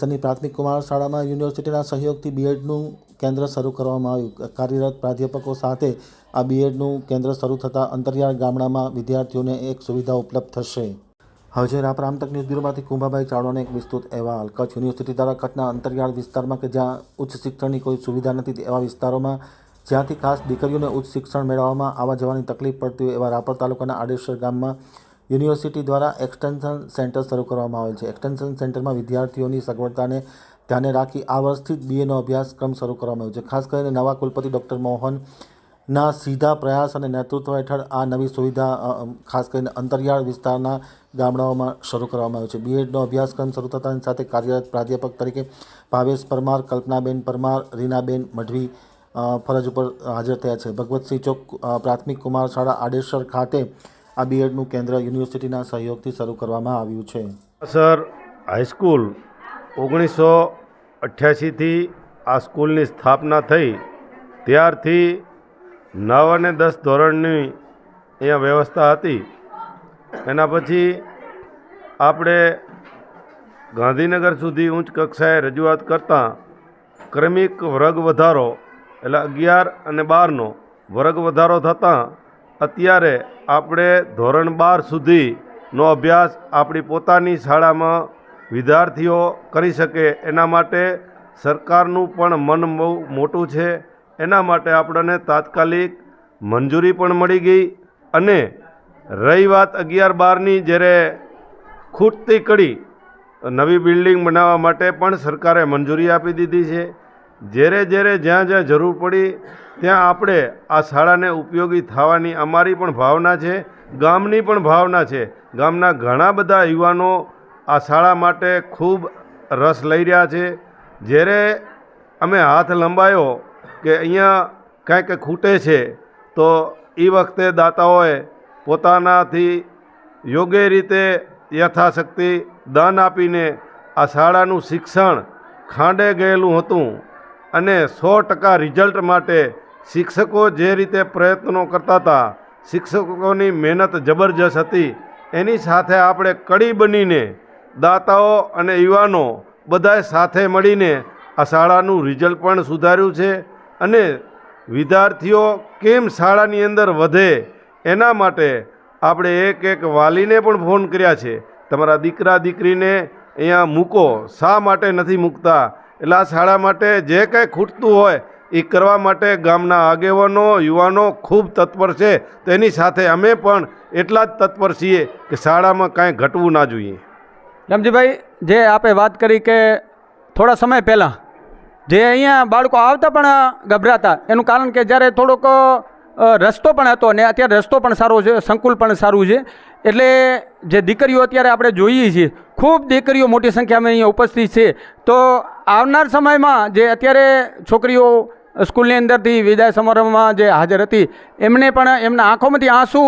આડેસરની પ્રાથમિક કુમાર શાળામાં યુનિવર્સિટીના સહયોગથી બીએડનું કેન્દ્ર શરૂ કરવામાં આવ્યું। કાર્યરત પ્રાધ્યાપકો સાથે આ બીએડનું કેન્દ્ર શરૂ થતાં અંતરિયાળ ગામડામાં વિદ્યાર્થીઓને એક સુવિધા ઉપલબ્ધ થશે। હવે રાપર આમતક ન્યૂઝ બ્યુરોમાંથી કુંભાભાઈ ચાવડાનો એક વિસ્તૃત અહેવાલ। કચ્છ યુનિવર્સિટી દ્વારા કચ્છના અંતરિયાળ વિસ્તારમાં કે જ્યાં ઉચ્ચ શિક્ષણની કોઈ સુવિધા નથી એવા વિસ્તારોમાં જ્યાંથી ખાસ દીકરીઓને ઉચ્ચ શિક્ષણ મેળવવામાં આવવા જવાની તકલીફ પડતી હોય એવા રાપર તાલુકાના આડેસર ગામમાં યુનિવર્સિટી દ્વારા એક્સટેન્શન સેન્ટર શરૂ કરવામાં આવેલ છે। એક્સટેન્શન સેન્ટરમાં વિદ્યાર્થીઓની સગવડતાને ધ્યાને રાખી આ વર્ષથી જ બીએનો અભ્યાસક્રમ શરૂ કરવામાં આવ્યો છે। ખાસ કરીને નવા કુલપતિ ડૉક્ટર મોહનના સીધા પ્રયાસ અને નેતૃત્વ હેઠળ આ નવી સુવિધા ખાસ કરીને અંતરિયાળ વિસ્તારના ગામડાઓમાં શરૂ કરવામાં આવ્યો છે। બીએડનો અભ્યાસક્રમ શરૂ થતાની સાથે કાર્યરત પ્રાધ્યાપક તરીકે ભાવેશ પરમાર, કલ્પનાબેન પરમાર, રીનાબેન મઢવી ફરજ ઉપર હાજર થયા છે। ભગવતસિંહ ચોક પ્રાથમિક કુમાર શાળા આડેસર ખાતે આ બીએડનું કેન્દ્ર યુનિવર્સિટીના સહયોગથી શરૂ કરવામાં આવ્યું છે। સર હાઈસ્કૂલ 1988થી આ સ્કૂલની સ્થાપના થઈ ત્યારથી 9 અને 10 ધોરણની અહીંયા વ્યવસ્થા હતી। એના પછી આપણે ગાંધીનગર સુધી ઉચ્ચ કક્ષાએ રજૂઆત કરતાં ક્રમિક વર્ગ વધારો એટલે 11 અને 12નો વર્ગ વધારો થતાં અત્યારે આપણે ધોરણ 12 સુધીનો અભ્યાસ આપણી પોતાની શાળામાં વિદ્યાર્થીઓ કરી શકે એના માટે સરકારનું પણ મન બહુ મોટું છે। એના માટે આપણને તાત્કાલિક મંજૂરી પણ મળી ગઈ અને રહી વાત 11-12ની જ્યારે ખૂટતી કડી નવી બિલ્ડિંગ બનાવવા માટે પણ સરકારે મંજૂરી આપી દીધી છે। જ્યાં જ્યાં જરૂર પડી ત્યાં આપણે આ શાળાને ઉપયોગી થવાની અમારી પણ ભાવના છે, ગામની પણ ભાવના છે। ગામના ઘણા બધા યુવાનો આ શાળા માટે ખૂબ રસ લઈ રહ્યા છે। જ્યારે અમે હાથ લંબાયો કે અહીંયા કાંઈક ખૂટે છે તો એ વખતે દાતાઓએ પોતાનાથી યોગ્ય રીતે યથાશક્તિ દાન આપીને આ શાળાનું શિક્ષણ ખાંડે ગયેલું હતું અને 100% રિઝલ્ટ માટે શિક્ષકો જે રીતે પ્રયત્નો કરતા હતા, શિક્ષકોની મહેનત જબરજસ્ત હતી। એની સાથે આપણે કડી બનીને દાતાઓ અને યુવાનો બધાએ સાથે મળીને આ શાળાનું રિઝલ્ટ પણ સુધાર્યું છે અને વિદ્યાર્થીઓ કેમ શાળાની અંદર વધે એના માટે આપણે એક વાલીને પણ ફોન કર્યા છે, તમારા દીકરા દીકરીને અહીંયા મૂકો, શા માટે નથી મૂકતા? એટલે આ શાળા માટે જે કંઈ ખૂટતું હોય એ કરવા માટે ગામના આગેવાનો યુવાનો ખૂબ તત્પર છે। તો એની સાથે અમે પણ એટલા જ તત્પર છીએ કે શાળામાં કાંઈ ઘટવું ના જોઈએ। રમજીભાઈ, જે આપે વાત કરી કે થોડા સમય પહેલાં જે અહીંયા બાળકો આવતા પણ ગભરાતા એનું કારણ કે જ્યારે થોડોક રસ્તો પણ હતો ને અત્યારે રસ્તો પણ સારો છે, સંકુલ પણ સારું છે, એટલે જે દીકરીઓ અત્યારે આપણે જોઈએ છીએ ખૂબ દીકરીઓ મોટી સંખ્યામાં અહીંયા ઉપસ્થિત છે। તો આવનાર સમયમાં જે અત્યારે છોકરીઓ સ્કૂલની અંદરથી વિદાય સમારંભમાં જે હાજર હતી એમને પણ એમના આંખોમાંથી આંસુ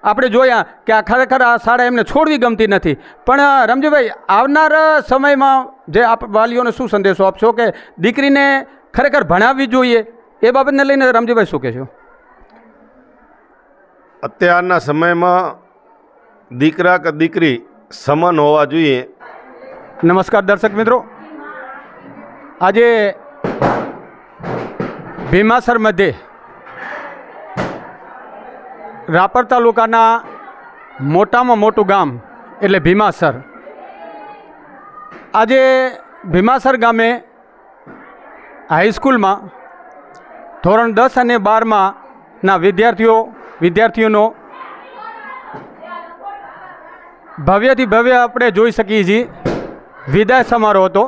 આપણે જોયા કે આ ખરેખર આ શાળા એમને છોડવી ગમતી નથી। પણ રમજીભાઈ, આવનાર સમયમાં જે આપ વાલીઓને શું સંદેશો આપશો કે દીકરીને ખરેખર ભણાવવી જોઈએ એ બાબતને લઈને રમજીભાઈ શું કહેશો? અત્યારના સમયમાં દીકરા કે દીકરી સમાન હોવા જોઈએ। નમસ્કાર દર્શક મિત્રો, આજે ભીમાસર મધ્યે રાપર તાલુકાના મોટામાં મોટું ગામ એટલે ભીમાસર। આજે ભીમાસર ગામે હાઈસ્કૂલમાં ધોરણ 10 અને 12ના વિદ્યાર્થીઓનો ભવ્યથી ભવ્ય આપણે જોઈ શકીએ છીએ વિદાય સમારોહ હતો।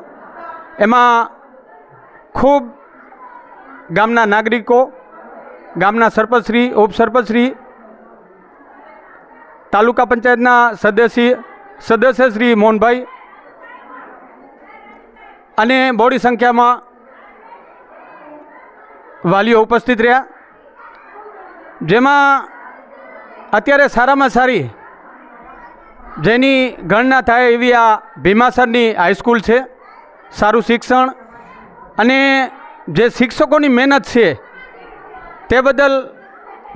એમાં ખૂબ ગામના નાગરિકો, ગામના સરપંચશ્રી, ઉપસરપંચશ્રી, તાલુકા પંચાયતના સદસ્ય શ્રી મોહનભાઈ અને બહોળી સંખ્યામાં વાલીઓ ઉપસ્થિત રહ્યા। જેમાં અત્યારે સારામાં સારી જેની ગણના થાય એવી આ ભીમાસરની હાઈસ્કૂલ છે। સારું શિક્ષણ અને જે શિક્ષકોની મહેનત છે તે બદલ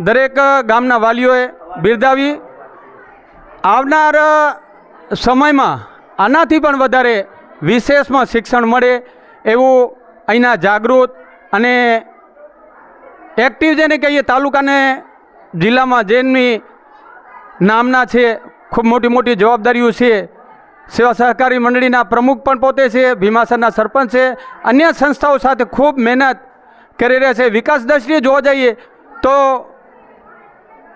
દરેક ગામના વાલીઓએ બિરદાવી આવનાર સમયમાં આનાથી પણ વધારે વિશેષમાં શિક્ષણ મળે એવું અહીંના જાગૃત અને એક્ટિવ જેને કહીએ તાલુકાને જિલ્લામાં જેમની નામના છે, ખૂબ મોટી મોટી જવાબદારીઓ છે, સેવા સહકારી મંડળીના પ્રમુખ પણ પોતે છે, ભીમાસરના સરપંચ છે, અન્ય સંસ્થાઓ સાથે ખૂબ મહેનત કરી રહ્યા છે. વિકાસ દ્રષ્ટિએ જોવા જઈએ તો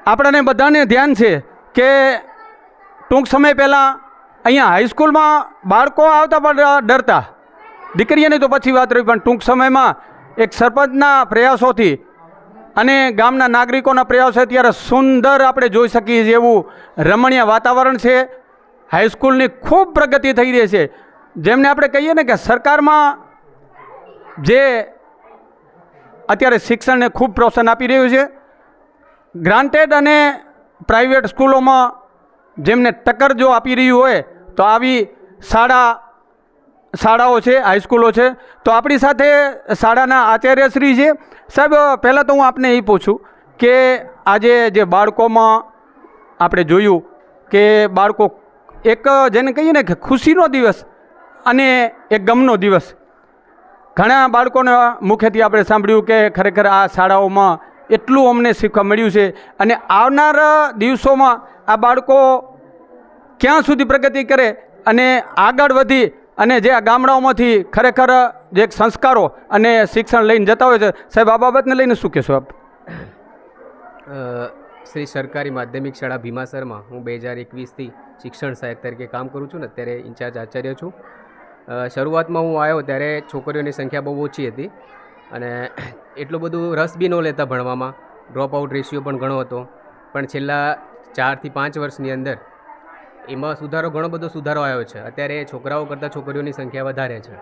આપણને બધાને ધ્યાન છે કે ટૂંક સમય પહેલાં અહીંયા હાઈસ્કૂલમાં બાળકો આવતા પણ ડરતા, દીકરીઓની તો પછી વાત રહી, પણ ટૂંક સમયમાં એક સરપંચના પ્રયાસોથી અને ગામના નાગરિકોના પ્રયાસો અત્યારે સુંદર આપણે જોઈ શકીએ છીએ એવું રમણીય વાતાવરણ છે. હાઈસ્કૂલની ખૂબ પ્રગતિ થઈ રહી છે. જેમને આપણે કહીએ ને કે સરકારમાં જે અત્યારે શિક્ષણને ખૂબ પ્રોત્સાહન આપી રહ્યું છે, ગ્રાન્ટેડ અને પ્રાઇવેટ સ્કૂલોમાં જેમને ટક્કર જો આપી રહ્યું હોય તો આવી શાળાઓ છે, હાઈસ્કૂલો છે. તો આપણી સાથે શાળાના આચાર્યશ્રી છે. સાહેબ, પહેલાં તો હું આપને એ પૂછું કે આજે જે બાળકોમાં આપણે જોયું કે બાળકો એક જેને કહીએ ને કે ખુશીનો દિવસ અને એક ગમનો દિવસ, ઘણા બાળકોને મુખેથી આપણે સાંભળ્યું કે ખરેખર આ શાળાઓમાં એટલું અમને શીખવા મળ્યું છે અને આવનારા દિવસોમાં આ બાળકો ક્યાં સુધી પ્રગતિ કરે અને આગળ વધી અને જે આ ગામડાઓમાંથી ખરેખર જે સંસ્કારો અને શિક્ષણ લઈને જતા હોય છે. સાહેબ, આ બાબતને લઈને શું કહેશો આપ? શ્રી સરકારી માધ્યમિક શાળા ભીમાસરમાં હું 2021થી શિક્ષણ સહાયક તરીકે કામ કરું છું ને અત્યારે ઇન્ચાર્જ આચાર્ય છું. શરૂઆતમાં હું આવ્યો ત્યારે છોકરીઓની સંખ્યા બહુ ઓછી હતી અને એટલું બધું રસ બી ન લેતા ભણવામાં, ડ્રોપ આઉટ રેશિયો પણ ઘણો હતો. પણ છેલ્લા 4 થી 5 વર્ષની અંદર એમાં ઘણો બધો સુધારો આવ્યો છે. અત્યારે છોકરાઓ કરતાં છોકરીઓની સંખ્યા વધારે છે.